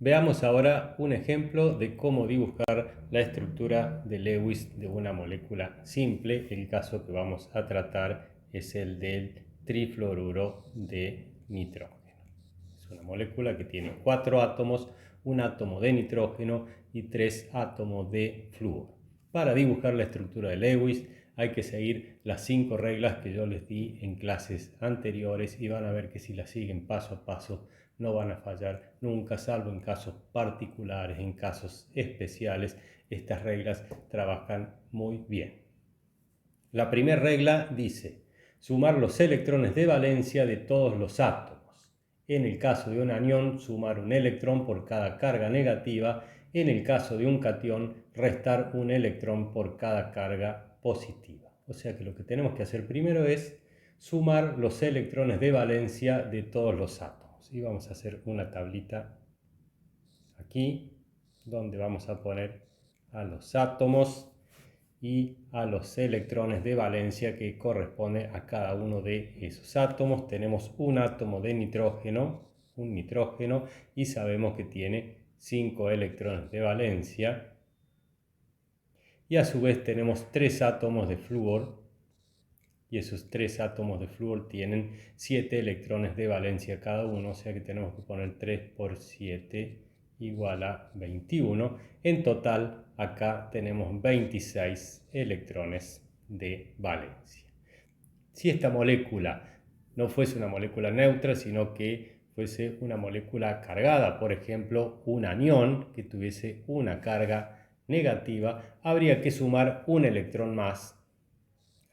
Veamos ahora un ejemplo de cómo dibujar la estructura de Lewis de una molécula simple. El caso que vamos a tratar es el del trifluoruro de nitrógeno. Es una molécula que tiene 4 átomos, un átomo de nitrógeno y 3 átomos de flúor. Para dibujar la estructura de Lewis hay que seguir las 5 reglas que yo les di en clases anteriores y van a ver que si las siguen paso a paso no van a fallar nunca, salvo en casos particulares, en casos especiales. Estas reglas trabajan muy bien. La primera regla dice sumar los electrones de valencia de todos los átomos. En el caso de un anión, sumar un electrón por cada carga negativa. En el caso de un catión, restar un electrón por cada carga positiva. O sea que lo que tenemos que hacer primero es sumar los electrones de valencia de todos los átomos. Y vamos a hacer una tablita aquí, donde vamos a poner a los átomos y a los electrones de valencia que corresponde a cada uno de esos átomos. Tenemos un átomo de nitrógeno, un nitrógeno, y sabemos que tiene 5 electrones de valencia. Y a su vez tenemos 3 átomos de flúor, y esos 3 átomos de flúor tienen 7 electrones de valencia cada uno, o sea que tenemos que poner 3 por 7 igual a 21. En total acá tenemos 26 electrones de valencia. Si esta molécula no fuese una molécula neutra, sino que fuese una molécula cargada, por ejemplo un anión que tuviese una carga negativa, habría que sumar un electrón más.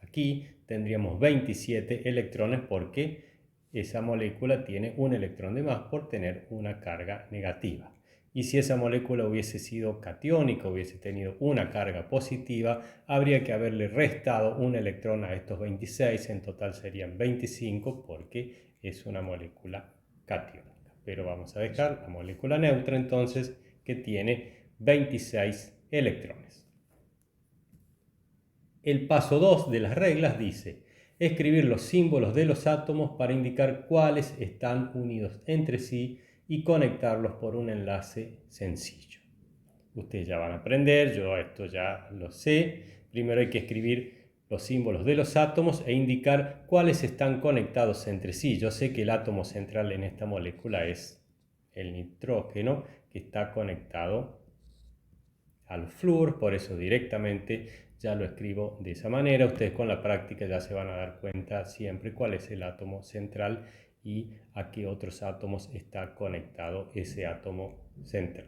Aquí tendríamos 27 electrones porque esa molécula tiene un electrón de más por tener una carga negativa. Y si esa molécula hubiese sido catiónica, hubiese tenido una carga positiva, habría que haberle restado un electrón a estos 26, en total serían 25 porque es una molécula catiónica. Pero vamos a dejar la molécula neutra entonces que tiene 26 electrones. El paso 2 de las reglas dice escribir los símbolos de los átomos para indicar cuáles están unidos entre sí y conectarlos por un enlace sencillo. Ustedes ya van a aprender, yo esto ya lo sé. Primero hay que escribir los símbolos de los átomos e indicar cuáles están conectados entre sí. Yo sé que el átomo central en esta molécula es el nitrógeno, que está conectado al flúor, por eso directamente ya lo escribo de esa manera. Ustedes con la práctica ya se van a dar cuenta siempre cuál es el átomo central y a qué otros átomos está conectado ese átomo central.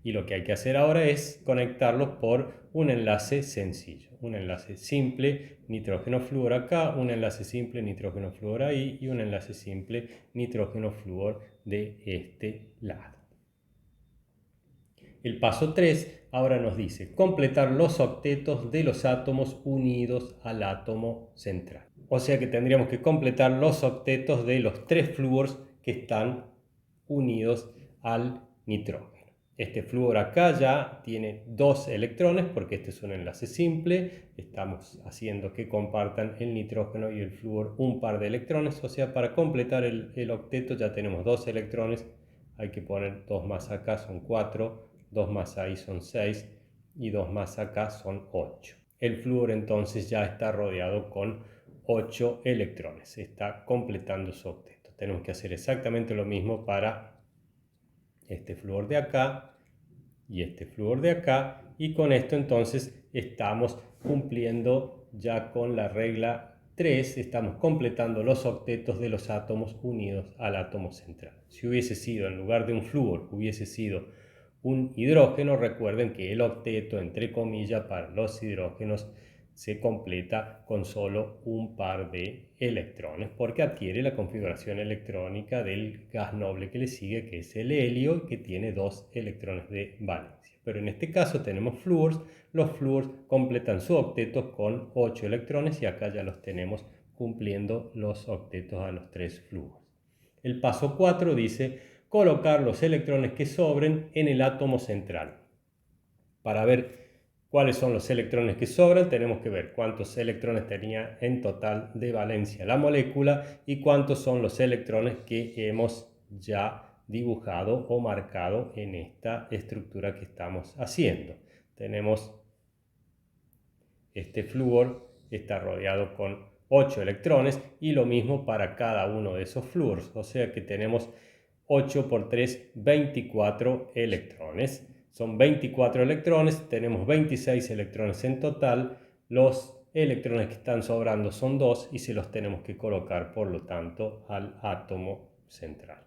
Y lo que hay que hacer ahora es conectarlos por un enlace sencillo, un enlace simple nitrógeno-flúor acá, un enlace simple nitrógeno-flúor ahí y un enlace simple nitrógeno-flúor de este lado. El paso 3 ahora nos dice completar los octetos de los átomos unidos al átomo central. O sea que tendríamos que completar los octetos de los 3 flúors que están unidos al nitrógeno. Este flúor acá ya tiene 2 electrones porque este es un enlace simple. Estamos haciendo que compartan el nitrógeno y el flúor un par de electrones. O sea, para completar el octeto ya tenemos 2 electrones. Hay que poner 2 más acá, son 4. 2 más ahí son 6 y 2 más acá son 8. El flúor entonces ya está rodeado con 8 electrones, está completando su octeto. Tenemos que hacer exactamente lo mismo para este flúor de acá y este flúor de acá, y con esto entonces estamos cumpliendo ya con la regla 3, estamos completando los octetos de los átomos unidos al átomo central. Si hubiese sido, en lugar de un flúor, hubiese sido un hidrógeno, recuerden que el octeto, entre comillas, para los hidrógenos se completa con solo un par de electrones porque adquiere la configuración electrónica del gas noble que le sigue, que es el helio, que tiene 2 electrones de valencia. Pero en este caso tenemos flúors. Los flúors completan su octeto con 8 electrones y acá ya los tenemos cumpliendo los octetos a los 3 flúors. El paso 4 dice colocar los electrones que sobren en el átomo central. Para ver cuáles son los electrones que sobran, tenemos que ver cuántos electrones tenía en total de valencia la molécula y cuántos son los electrones que hemos ya dibujado o marcado en esta estructura que estamos haciendo. Tenemos este flúor, está rodeado con 8 electrones y lo mismo para cada uno de esos flúoros, o sea que tenemos 8 por 3, 24 electrones. Son 24 electrones, tenemos 26 electrones en total. Los electrones que están sobrando son 2 y se los tenemos que colocar, por lo tanto, al átomo central.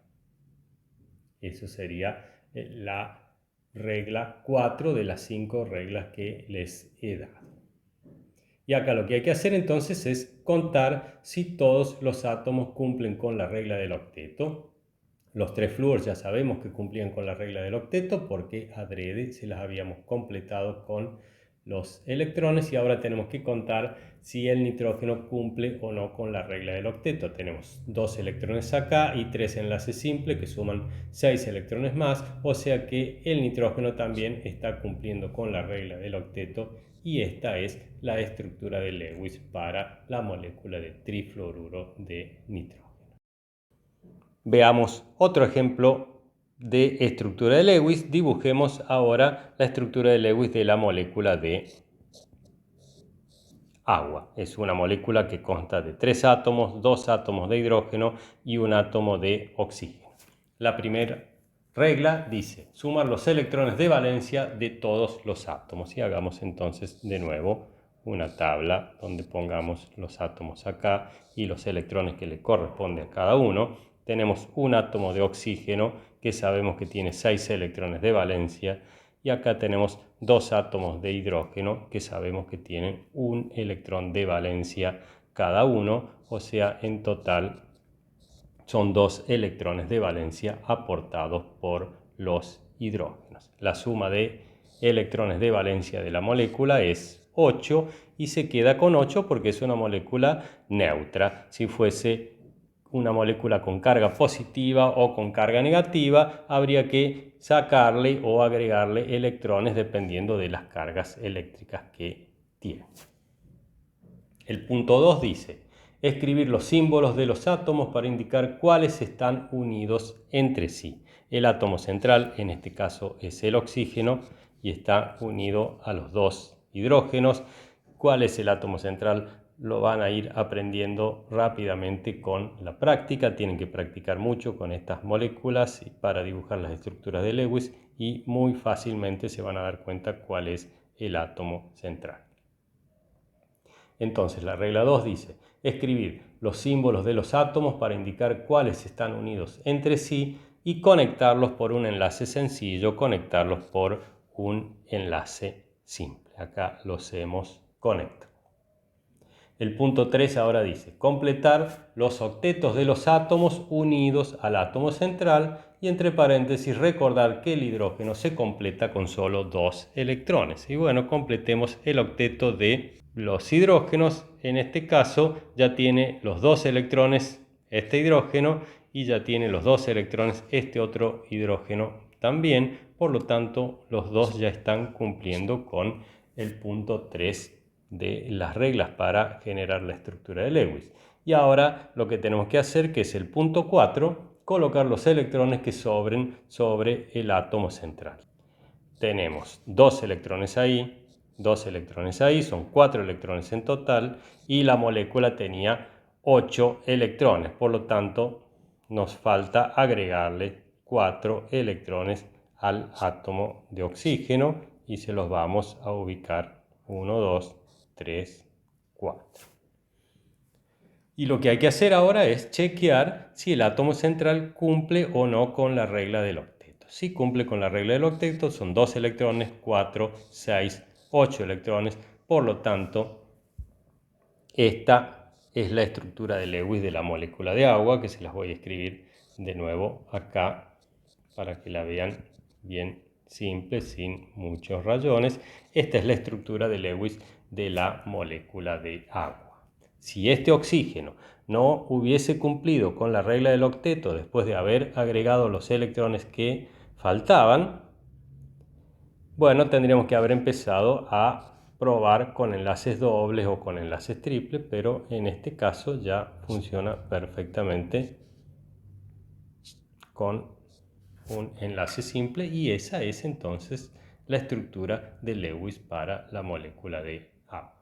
Eso sería la regla 4 de las 5 reglas que les he dado. Y acá lo que hay que hacer entonces es contar si todos los átomos cumplen con la regla del octeto. Los 3 flúoros ya sabemos que cumplían con la regla del octeto porque adrede se las habíamos completado con los electrones, y ahora tenemos que contar si el nitrógeno cumple o no con la regla del octeto. Tenemos 2 electrones acá y 3 enlaces simples que suman 6 electrones más, o sea que el nitrógeno también está cumpliendo con la regla del octeto, y esta es la estructura de Lewis para la molécula de trifluoruro de nitrógeno. Veamos otro ejemplo de estructura de Lewis. Dibujemos ahora la estructura de Lewis de la molécula de agua. Es una molécula que consta de 3 átomos, 2 átomos de hidrógeno y un átomo de oxígeno. La primera regla dice sumar los electrones de valencia de todos los átomos. Y hagamos entonces de nuevo una tabla donde pongamos los átomos acá y los electrones que le corresponde a cada uno. Tenemos un átomo de oxígeno que sabemos que tiene 6 electrones de valencia, y acá tenemos 2 átomos de hidrógeno que sabemos que tienen un electrón de valencia cada uno, o sea, en total son 2 electrones de valencia aportados por los hidrógenos. La suma de electrones de valencia de la molécula es 8 y se queda con 8 porque es una molécula neutra. Si fuese una molécula con carga positiva o con carga negativa, habría que sacarle o agregarle electrones dependiendo de las cargas eléctricas que tiene. El punto 2 dice escribir los símbolos de los átomos para indicar cuáles están unidos entre sí. El átomo central, en este caso, es el oxígeno y está unido a los 2 hidrógenos. ¿Cuál es el átomo central? Lo van a ir aprendiendo rápidamente con la práctica. Tienen que practicar mucho con estas moléculas para dibujar las estructuras de Lewis, y muy fácilmente se van a dar cuenta cuál es el átomo central. Entonces la regla 2 dice escribir los símbolos de los átomos para indicar cuáles están unidos entre sí y conectarlos por un enlace sencillo, conectarlos por un enlace simple. Acá los hemos conectado. El punto 3 ahora dice completar los octetos de los átomos unidos al átomo central, y entre paréntesis recordar que el hidrógeno se completa con solo 2 electrones. Y bueno, completemos el octeto de los hidrógenos. En este caso ya tiene los 2 electrones este hidrógeno y ya tiene los 2 electrones este otro hidrógeno también. Por lo tanto, los dos ya están cumpliendo con el punto 3 de las reglas para generar la estructura de Lewis. Y ahora lo que tenemos que hacer, que es el punto 4, colocar los electrones que sobren sobre el átomo central. Tenemos 2 electrones ahí, 2 electrones ahí, son 4 electrones en total, y la molécula tenía 8 electrones, por lo tanto nos falta agregarle 4 electrones al átomo de oxígeno y se los vamos a ubicar 1, 2, 3, 4. Y lo que hay que hacer ahora es chequear si el átomo central cumple o no con la regla del octeto. Si cumple con la regla del octeto, son 2 electrones, 4, 6, 8 electrones. Por lo tanto, esta es la estructura de Lewis de la molécula de agua, que se las voy a escribir de nuevo acá para que la vean bien simple, sin muchos rayones. Esta es la estructura de Lewis de la molécula de agua. Si este oxígeno no hubiese cumplido con la regla del octeto después de haber agregado los electrones que faltaban, bueno, tendríamos que haber empezado a probar con enlaces dobles o con enlaces triples, pero en este caso ya funciona perfectamente con un enlace simple y esa es entonces la estructura de Lewis para la molécula de A.